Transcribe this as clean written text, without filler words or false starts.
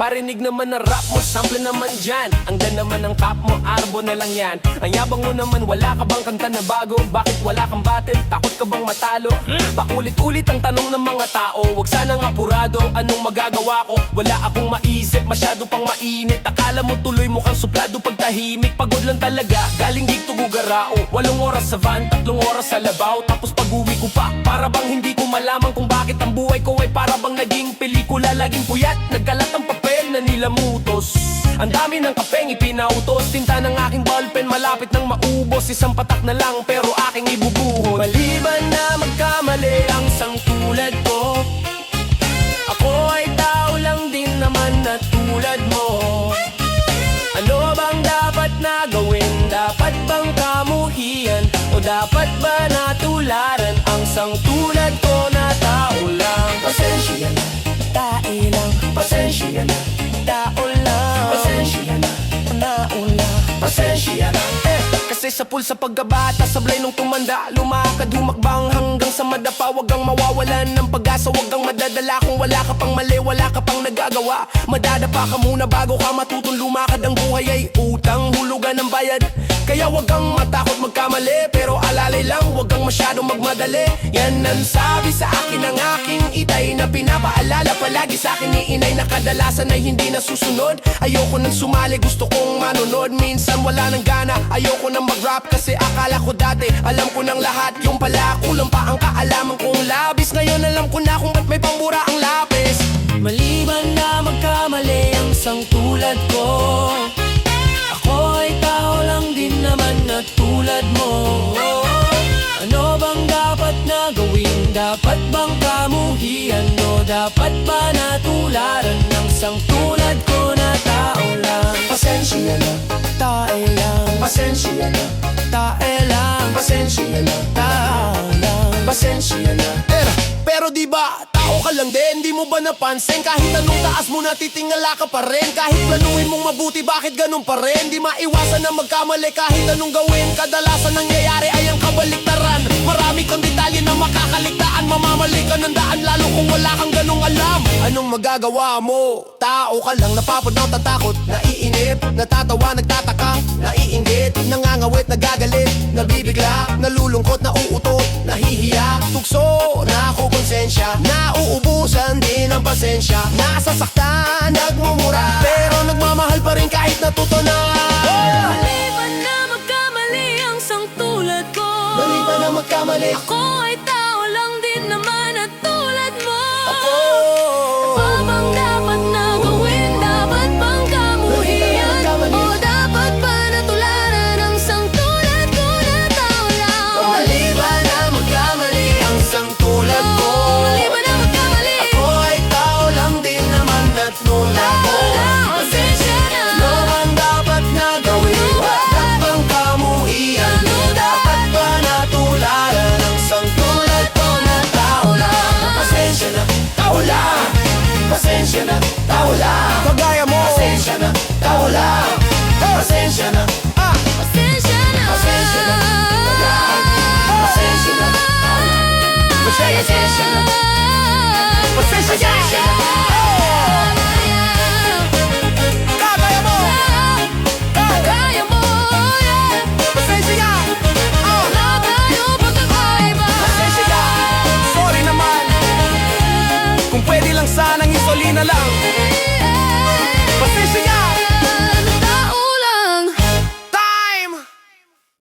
Parinig naman na rap mo, sample naman dyan. Ang dan naman ng top mo, arbo na lang yan. Ang yabang mo naman, wala ka bang kanta na bago? Bakit wala kang battle? Takot ka bang matalo? Pakulit-ulit ang tanong ng mga tao, wag sanang apurado, anong magagawa ko? Wala akong maisip, masyado pang mainit. Akala mo tuloy mukhang suplado pag tahimik. Pagod lang talaga, galing gig to Gugarao. 8 oras sa van, 3 oras sa labaw. Tapos pag-uwi ko pa, para bang hindi ko malaman kung bakit ang buhay ko ay para bang naging pelikula. Laging puyat, nagkalat ang papel na nilamutos. Ang dami ng kapeng ipinautos. Tinta ng aking ballpen malapit nang maubos. Isang patak na lang pero aking ibubuhos. Maliban na magkamali ang sangtulad ko, ako ay tao lang din naman na tulad mo. Ano bang dapat na gawin? Dapat bang kamuhian? O dapat ba natularan ang sangtulad ko na tao lang? Pasensya na, tae lang. Pasensya na, tao lang. Pasensya na, tao lang. Pasensya na, kasi sa pulsa pagkabata, sablay nung tumanda, lumakad, humakbang hanggang sa madapa. Wag kang mawawalan ng pag-asa, wag kang madadala. Kung wala ka pang mali, wala ka pang nagagawa. Madadapa ka muna bago ka matutong lumakad. Ang buhay ay utang, hulugan ng bayad. Kaya wag kang matakot magkamali, pero alalay lang, wag kang masyadong magmadali. Yan ang sabi sa akin ng aking itay, na pinapaalala palagi sa akin ni inay, na kadalasan ay hindi nasusunod. Ayoko nang sumali, gusto kong manunod. Minsan wala nang gana, ayoko nang mag-rap kasi akala ko dati alam ko ng lahat. Yung pala kulang pa ang kaalaman kong labis. Ngayon alam ko na kung ba't may pambura ang lapis. Maliban na magkamali ang sangtulad ko, ako ay tao lang din naman na tulad mo. Ano bang dapat na gawin? Dapat bang kamuhian? O dapat ba natularan ng sangtulad ko na tao lang? Pasensya na, tae lang. Pasensya na, tae lang. Pasensya na, tao lang. Pasensya na. Pero diba, tao ka lang din, di mo ba napansin? Kahit anong taas mo natitingala ka pa rin. Kahit planuhin mong mabuti, bakit ganun pa rin? Di maiwasan na magkamali kahit anong gawin. Kadalasan nangyayari ay ang kabaliktaran. Marami kang detalye na makakaligtaan. Mamamali ka ng daan lalo kung wala kang ganung alam. Anong magagawa mo? Tao ka lang, napapod, natatakot, naiinip, natatawa, nagtataka, naiinggit, nangangawit, nagagalit, nabibigla, nalulungkot, nauutot, nahihiya, tukso, nakukonsensya, nauubusan din ang pasensya, nasasaktan, nagmumura, pero nagmamahal pa rin kahit natuto na. Maliban na magkamali ang sangtulad ko, Maliban na magkamali, ako ay tao lang din naman at tulad mo. ako Ano bang dapat na gawin? Dapat bang kamuhian? O dapat ba natularan ang sangtulad ko na tao lang? Maliban na magkamali ang sangtulad ko, Maliban na magkamali, ako ay tao lang din naman at tulad mo. pasensya na. Ano ang dapat na gawin? Dapat bang kamuhian? Dapat ba natularan ang sangtulad ko na tao lang? Pasensya na, tao lang. Pasensya na, tao lang. Kagaya mo. Pasensya na, tao lang. Pasensya na, Pasensya na. pasensya na, pasensya na, pasensya na, pasensya na.